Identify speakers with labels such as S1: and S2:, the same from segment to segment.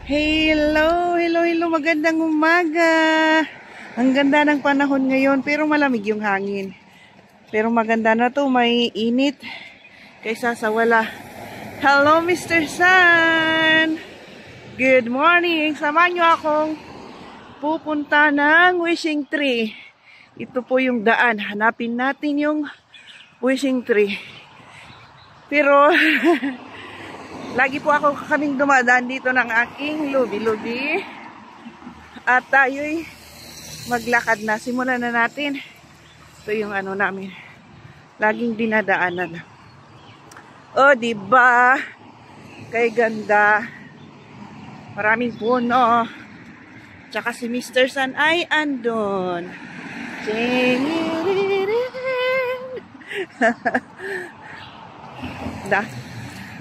S1: Hello, hello, hello, magandang umaga. Ang ganda ng panahon ngayon pero malamig yung hangin. Pero maganda na to, may init kaysa sa wala. Hello Mr. Sun! Good morning! Samahan nyo akong pupunta ng wishing tree. Ito po yung daan. Hanapin natin yung wishing tree. Pero lagi po kaming dumadaan dito ng aking lubi-lubi. At tayo'y maglakad na. Simulan na natin. Ito yung ano namin. Laging dinadaanan. Oh, diba? Kay ganda. Maraming puno. Tsaka si Mr. Sun ay andon.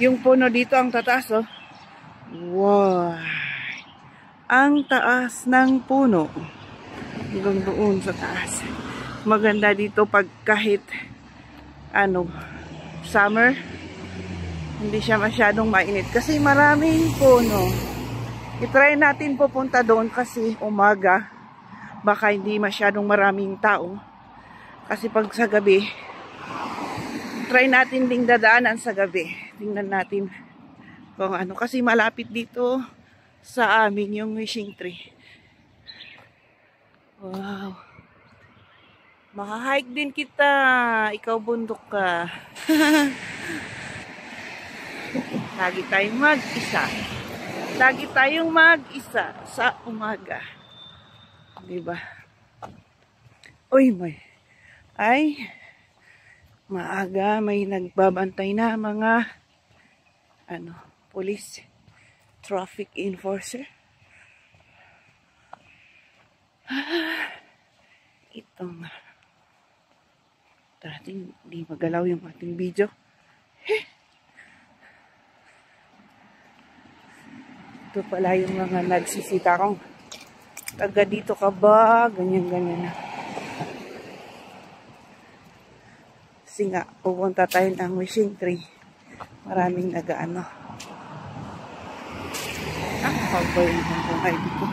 S1: Yung puno dito ang tataas, oh. Wow. Ang taas ng puno. Hanggang doon sa taas. Maganda dito pag kahit summer. Hindi siya masyadong mainit kasi maraming puno. I-try natin pupunta doon kasi umaga. Baka hindi masyadong maraming tao. Kasi pag sa gabi, try natin ding dadaanan sa gabi. Tingnan natin kung ano. Kasi malapit dito sa amin yung wishing tree. Wow. Maka-hike din kita. Ikaw bundok ka. Lagi tayong mag-isa. Lagi tayong mag-isa sa umaga. Diba? Uy, maaga may nagbabantay na mga police, traffic enforcer. Itong dating di magalaw yung ating video. Ito pala yung mga nagsisita kong taga dito ka ba? Ganyan-ganyan na. Kasi nga, pupunta tayo ng wishing tree. Maraming nagaano. Pagbaw yung buhay dito.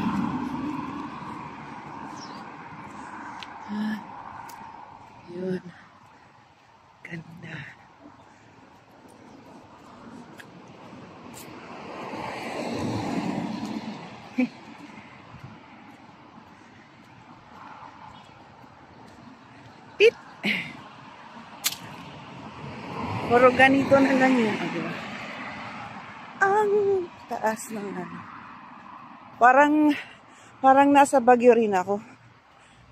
S1: Yun. Ganda. Pit! Puro ganito na lang yun. Diba? Ang taas ng Parang nasa Baguio rin ako.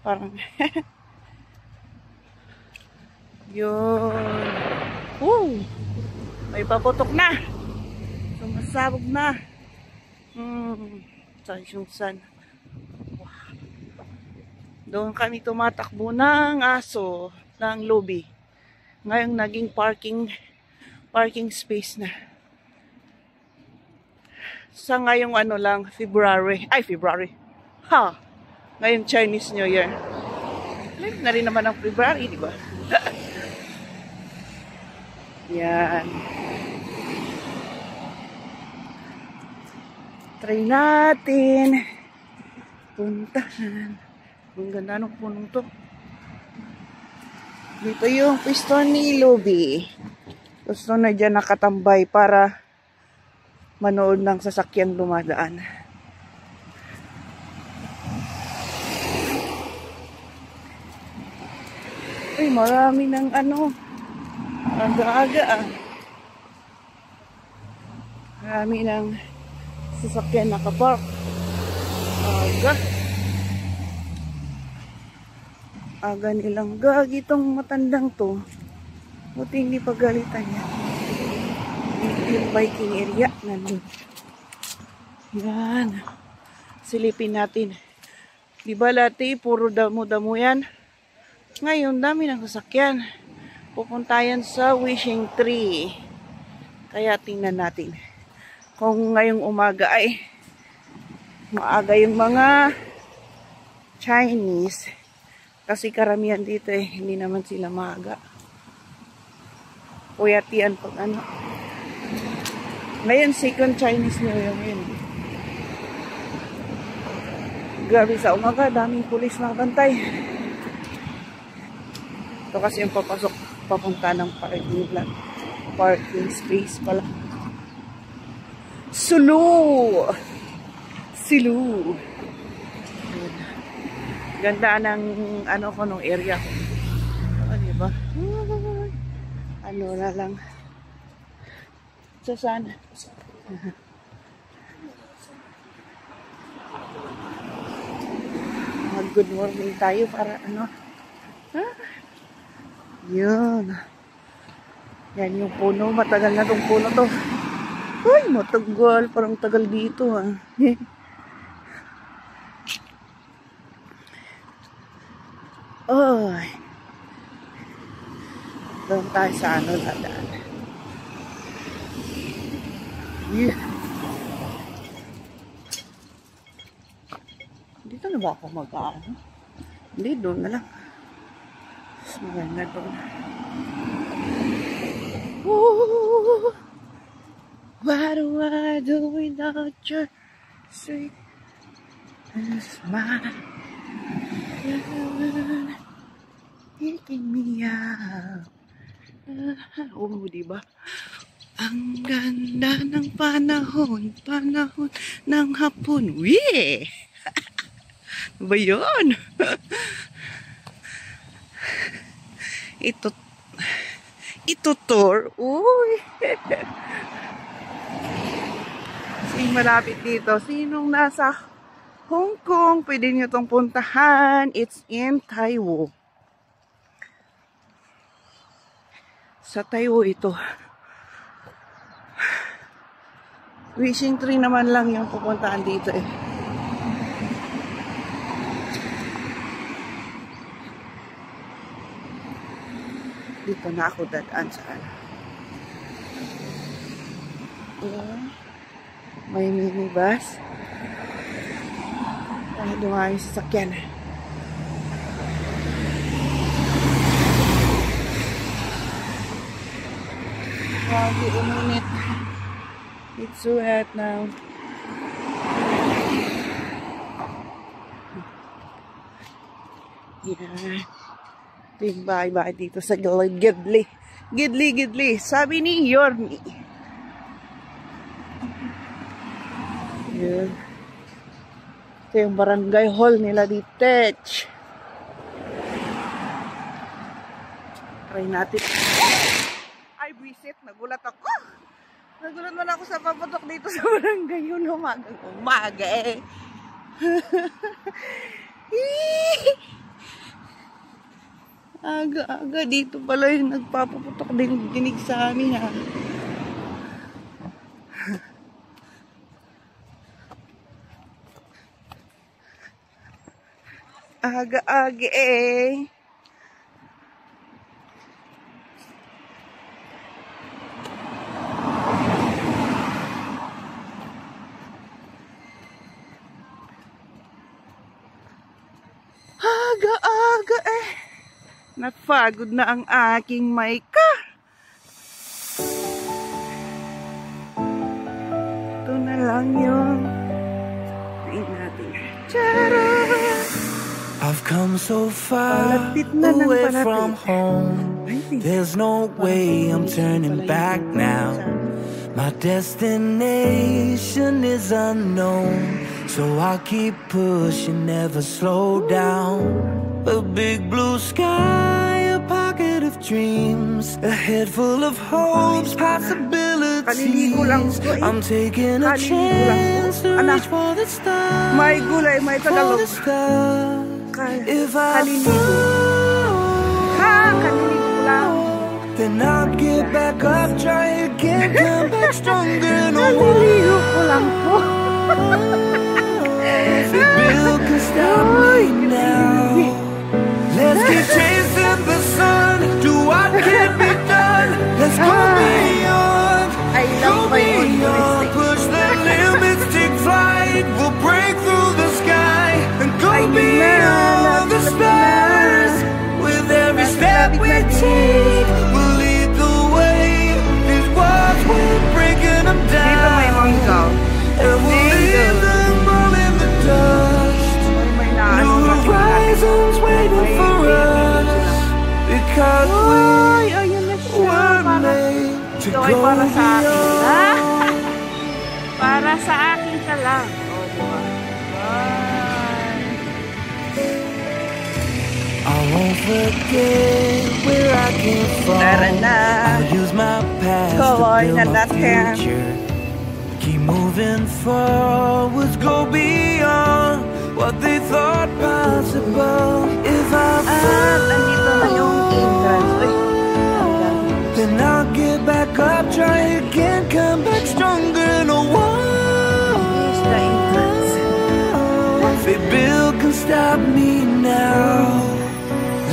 S1: Parang yun. May paputok na. Sumasabog na. Sa Sun. Doon kami tumatakbo ng aso ng lobby. Ngayong naging parking space na. Sa ngayong February. Ngayong Chinese New Year. Late na rin naman ang February, di ba? Yan. Try natin puntahan. Ang ganda ng punong to. Dito yung pwesto ni Luby. Gusto na dyan nakatambay para manood ng sasakyan dumadaan. Uy, marami ng aga-aga Marami ng sasakyan nakapark. Aga nilang gagi itong matandang to. Buti hindi pagalitan niya. Yung biking area nandun. Yan. Silipin natin. Diba dati puro damo-damo yan? Ngayon dami ng sasakyan. Pupunta yan sa wishing tree. Kaya tingnan natin. Kung ngayong umaga ay maaga yung mga Chinese. Kasi karamihan dito hindi naman sila maaga. Puyat yan pag Ngayon, second Chinese New Year yun. Grabe sa umaga, daming pulis nakabantay. Ito kasi yung papasok, papunta ng parking lot. Parking space pala. Sulu! Silu! Ganda ng ano ko nung area ko. Diba? Ano na lang. So sana. Good morning tayo para ano. Yun. Yan yung puno. Matagal na tong puno to. Uy, matagal. Parang tagal dito ha. Oy. Doon tayo sa ano dadaan. Yeah. Dito na ba ako mag-ano? Hindi, doon na lang. Maganda doon. Ooh, what do I do without your sweet smile? Taking me out. Oh, diba? Ang ganda ng panahon, panahon ng hapon. Wee! Ba yun? Ito tour. Uy! Sing malapit dito. Sinong nasa Hong Kong, pwede nyo itong puntahan. It's in Taiwo. Sa Taiwo ito. Wishing tree naman lang yung pupuntahan dito eh. Dito na ako dadaan sa ano. May minibus. Ay, dumami sa sakyan. Grabe, umunit. It's so hot now. Yeah. Big bye-bye dito sa Gidli. Gidli. Sabi ni Yormi. Yun. Ito yung barangay hall nila dito. Try natin. Ay, visit. Nagulat ako. Nagulat man ako sa paputok dito sa barangay yun. Umaga eh. Aga-aga dito pala yung nagpapaputok din dinig sa amin ha. Aga-aga eh. Aga-aga eh. Napagod na ang aking Maika. Ito na lang yung natin. Charot!
S2: I've come so far away from home. There's no way I'm turning back now. My destination is unknown, so I'll keep pushing, never slow down. A big blue sky, a pocket of dreams, a head full of hopes, possibilities. I'm taking a chance to reach for the stars.
S1: May gulay, may Tagalog.
S2: If I fall, then I'll get back up, try again, come back stronger. No
S1: Kaliligo ko lang po.
S2: The bill can stop me now. Let's keep chasing the sun, do what can be done. Let's go beyond, push the limits, take flight. We'll break through the sky and go beyond the stars. With every step we take, we'll lead the way. These walls we're breaking them down.
S1: Dito may manggaw. nasa akin ka lang. O, diba? Bye!
S2: I won't forget where I came from.
S1: Tara na.
S2: I'll use my past
S1: Tuloy
S2: to
S1: na
S2: build my
S1: natin.
S2: future. Keep moving forwards, go beyond what they thought possible. If I fall,
S1: Andito na yung entrance. Uy,
S2: then I'll get back up, try again, come back stronger. No
S1: here's the entrance.
S2: one they build can stop me now.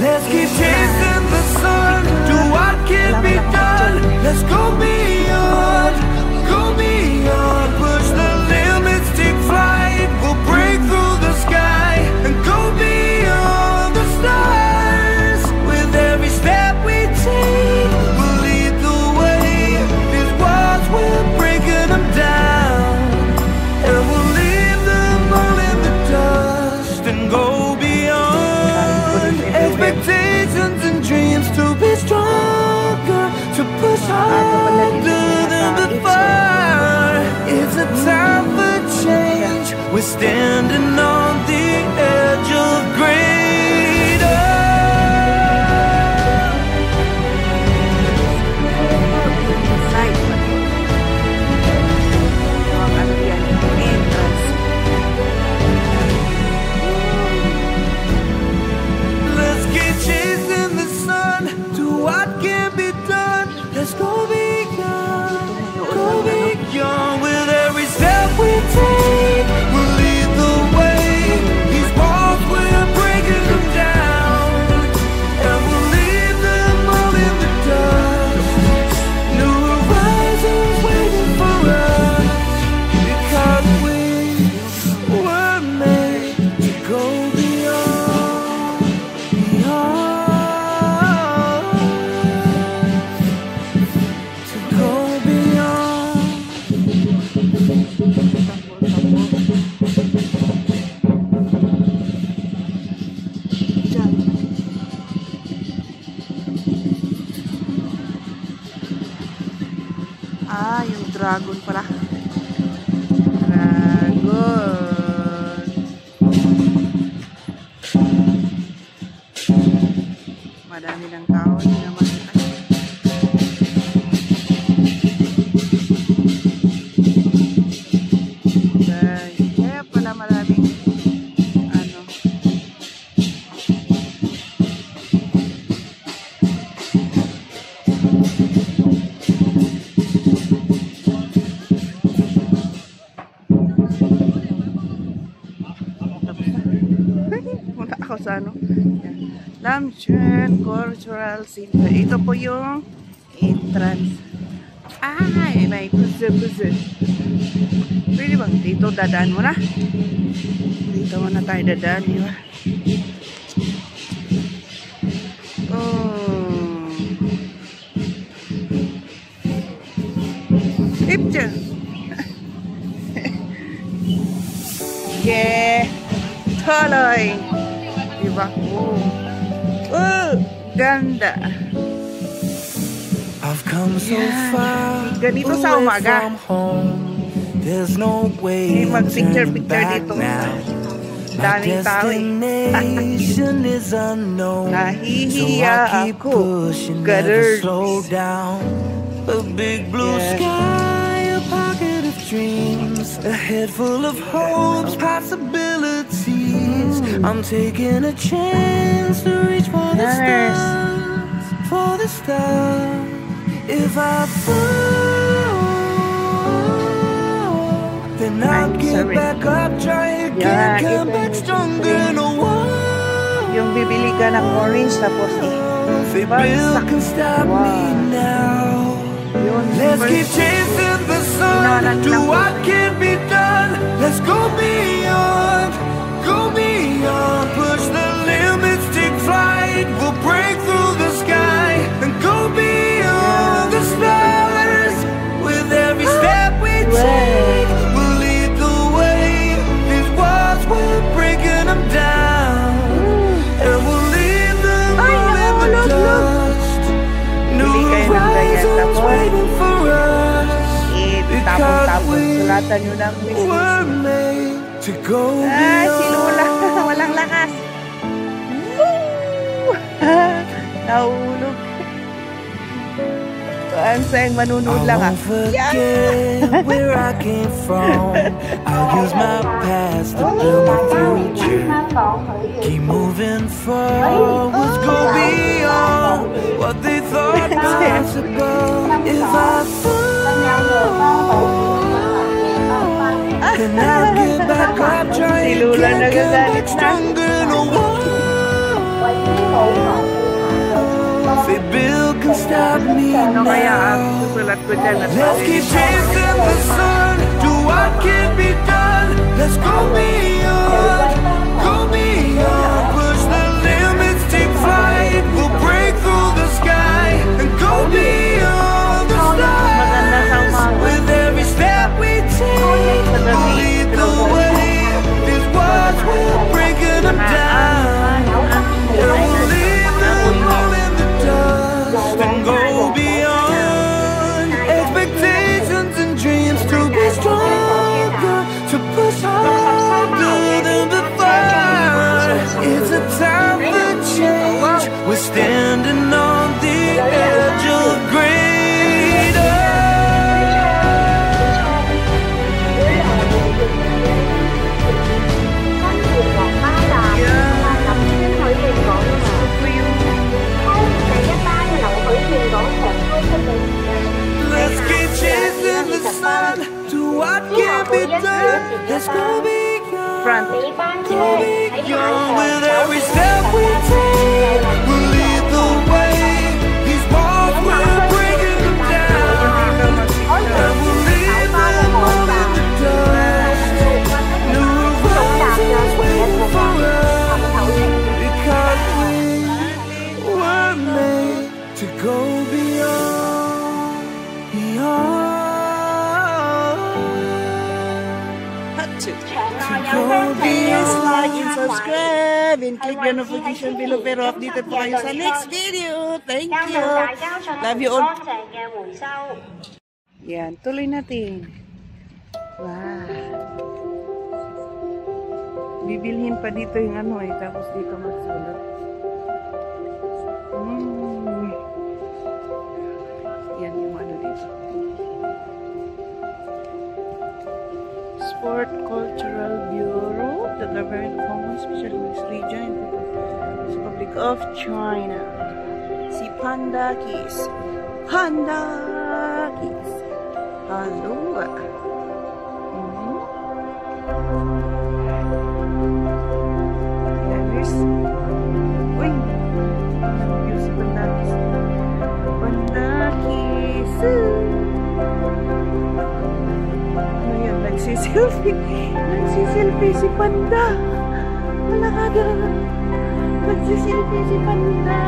S2: Let's keep chasing the sun, do what can be done. Let's go beyond, push the limits, take flight. We'll break through the sky and go beyond the stars. With every step we take, we'll lead the way. These walls, we're breaking them down, and we'll leave them all in the dust and go beyond. Expectations and dreams to be stronger, to push harder than before. It's a time for change. We're standing on the edge of greater.
S1: Inside. Ano yan? Entrance.
S2: Let's keep chasing the sun, do what can be done. Let's go beyond, with every step we take. We'll lead the way. These walls, we're breaking them down, and we'll leave them all in the dust. New horizons waiting for us, because we were made to go beyond, to go beyond.
S1: Diyan. Yung dragon pala. Dragon. Madami ng tao. Hindi naman. Kaya pala maraming ano. Punta ako sa ano. Yan. Lamchen Cultural Center. Ito po yung entrance. Ay, may puso. Pwede bang dito dadaan mo na? Dito muna tayo dadaan, di ba? Oh. Ipcha. Yeah. Tuloy. Diba? Ganda.
S2: I've come so far
S1: Ganito sa
S2: away
S1: umaga.
S2: from home. There's no way I'm turning back
S1: dito.
S2: now. My
S1: Daming tao
S2: destination is unknown, so
S1: Nahihiya
S2: I keep
S1: ako.
S2: pushing, never
S1: Gathers.
S2: slow down. A big blue sky, a pocket of dreams, a head full of hopes, possibilities. I'm taking a chance to reach for the stars, for the stars. If I fall, then I'll get back up, try again, come back stronger. No one,
S1: Yung bibili ka ng orange tapos
S2: they build can stop me now.
S1: yun.
S2: Let's keep chasing the sun, do what can be done. Let's go beyond, push the limits, take flight. We'll break through the sky and go beyond the stars. With every step we take, we'll lead the way. These walls, we're breaking them down, and we'll leave them all in the dust. New horizons waiting for us, because we
S1: Ingatan nyo ng misis.
S2: We're made to go
S1: Ay, si
S2: beyond.
S1: Lola. Walang lakas. Nahulog. Ang sayang manunod
S2: I
S1: lang
S2: won't forget where I came from. I'll use my past to build my future. Keep moving forward, go beyond what they thought possible. If I fall, then I'll get back up, try
S1: Si
S2: and
S1: Lola
S2: get
S1: nagagalit
S2: back
S1: na.
S2: stronger. No one they build can stop me
S1: Ano kaya ang
S2: now.
S1: susulat ko dyan? At
S2: Let's keep chasing the sun, do what can be done. Let's go beyond, push the limits, take flight. We'll break through the sky and go beyond the stars. With every step we take, we'll lead the way. These words will break them down, and we'll leave them all in the dust and go beyond expectations and dreams to be stronger, to push harder than before. It's a time for change. We're standing on the edge of greater. Let's keep chasing the sun, do what can be done. Let's go beyond,
S1: front.
S2: go beyond. With every step we take, we'll lead the way. These walls will break them down, and we'll leave them all in the dust. New horizons waiting for us, because we were made to go beyond, beyond.
S1: Please like and subscribe and click the notification below pero updated po kayo sa next video. Thank you. Love you all. Yan, tuloy natin. Wow. Bibilhin pa dito yung ano eh, tapos dito magsulat. Yan yung ano dito. Sport Cultural Bureau, the Government of Hong Kong Specialist Region, Republic of China. Si Panda Kiss. Panda Kiss. Hello. Here's. Uy. Nag-view si Panda Kiss. Panda Kiss. Ayan, nagsiselfie. Nagsiselfie si Panda. Wala ka doon. Nagsiselfie si Panda.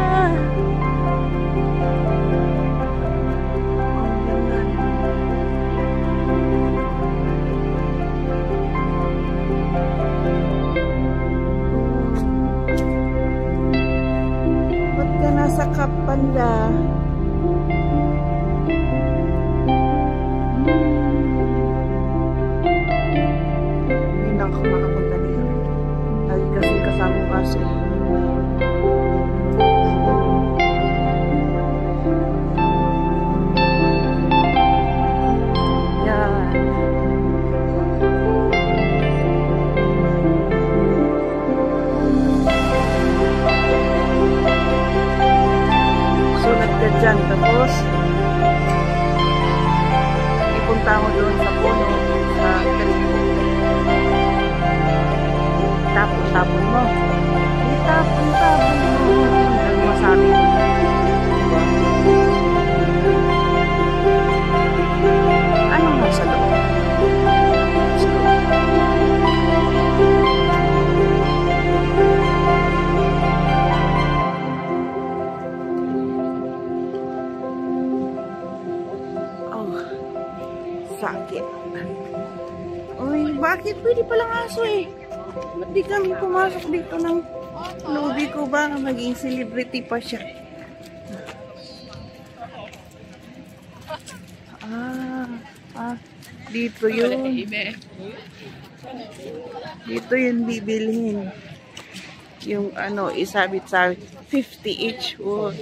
S1: Ba't ka nasa Cap, Panda? Ako makapunta dito. Lagi kasi kasama ko kasi. Yan. Sulat ka dyan. Tapos ipunta mo doon sa puno sa tapon mo. Itapon mo. Ano masabi? Anong nasa loob? Oh, sakit. Uy, bakit? Pwede palang aso eh. Ba't di kami pumasok dito ng lobby ko ba? Maging celebrity pa siya. Dito yun. Dito yun bibilhin. Yung ano, isabit-sabit. 50 each. Oh,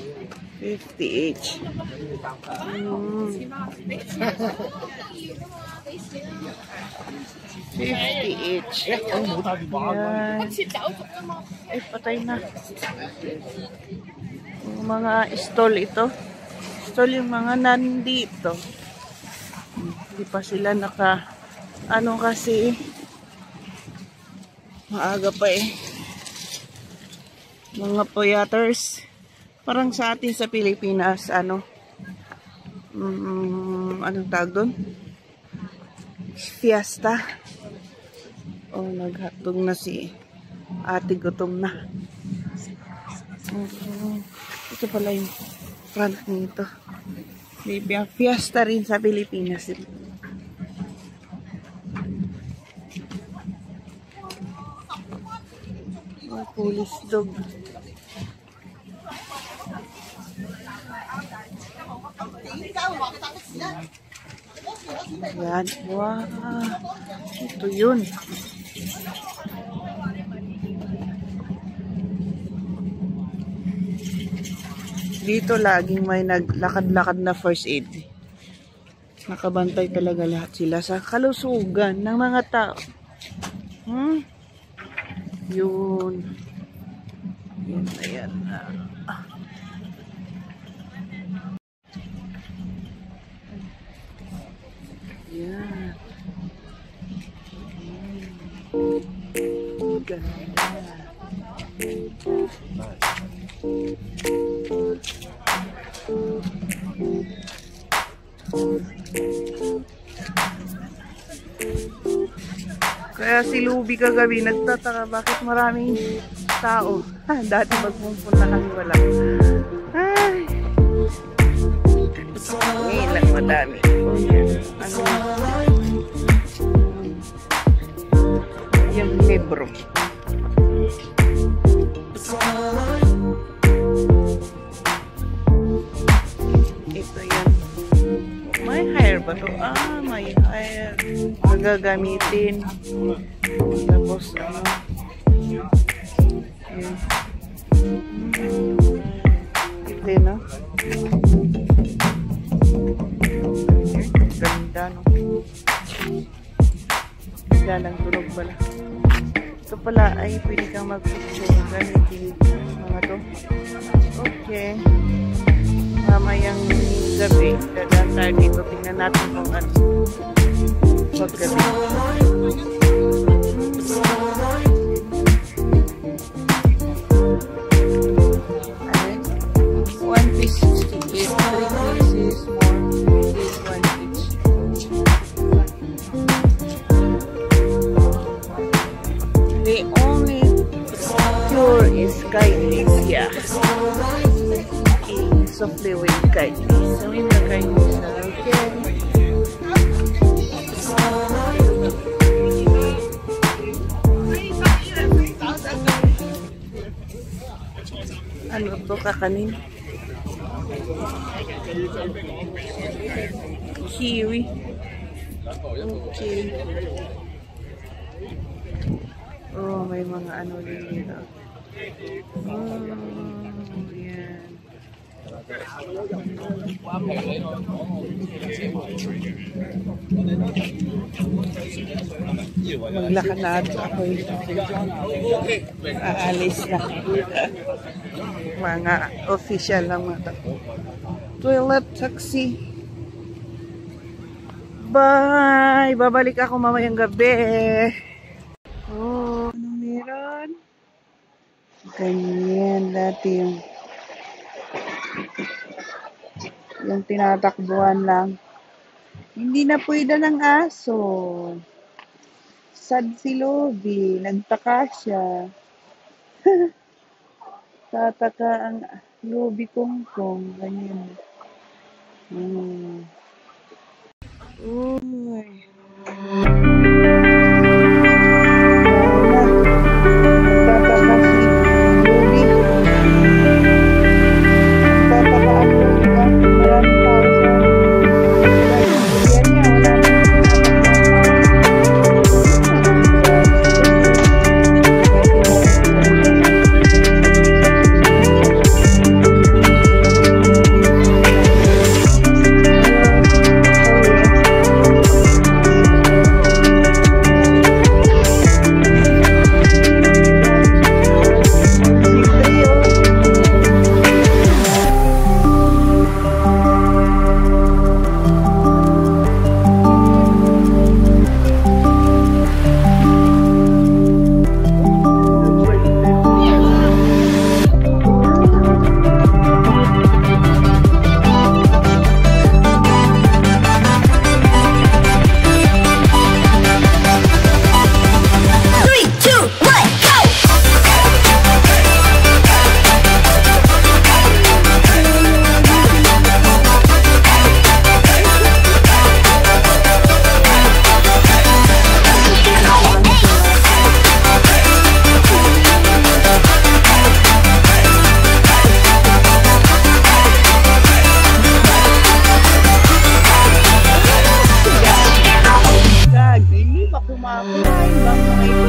S1: 50 each. 50 each. Yan. Ay, patay na. Yung mga stall ito. Stall yung mga nandito. Hindi pa sila ano kasi maaga pa eh. Mga puyaters. Parang sa atin sa Pilipinas, anong tawag doon? Fiesta. Oh, naghatog na si ate, gutom na. Ito pala yung front nito. Fiesta rin sa Pilipinas. Oh, police dog. Yan. Wow. Ito yun. Dito laging may naglakad-lakad na first aid. Nakabantay talaga lahat sila sa kalusugan ng mga tao. Yun. Yun na yan. Yan. Ganda. Kaya si Luby kagabi nagtataka bakit maraming tao. Dati magpupunta kami wala. Ay. Ngayon lang madami. Ano? Yung libro. Ito yan. May hire ba to? Ah, may hire. Magagamitin. Tapos ano? Yun. Ito no? Ganda no? Ganda ng tunog pala. Ito pala ay pwede kang mag-picture. Gamitin mga to. Okay. Mamayang gabi. Dadaan tayo dito. Tingnan natin kung ano. Paggabi. Ayun. 1 piece 68. 3 pieces more. 1 each. The only cure is kindness. Yeah. Softly with kindness. So in the kindness, okay. Ano to kakanin? Kiwi. Okay. Oh, may mga ano din dito. Oh, yan. Maglakad na ako aalis na. Mga official lang mga toilet taxi. Bye! Babalik ako mamayang gabi. Oh, ano meron? Ganyan dati yung tinatakbuhan lang. Hindi na pwede ng aso. Sad si Luby. Nagtaka siya. Tataka ang Luby kongkong. Ganyan. Uy. Maraming tao sa Kain ba mga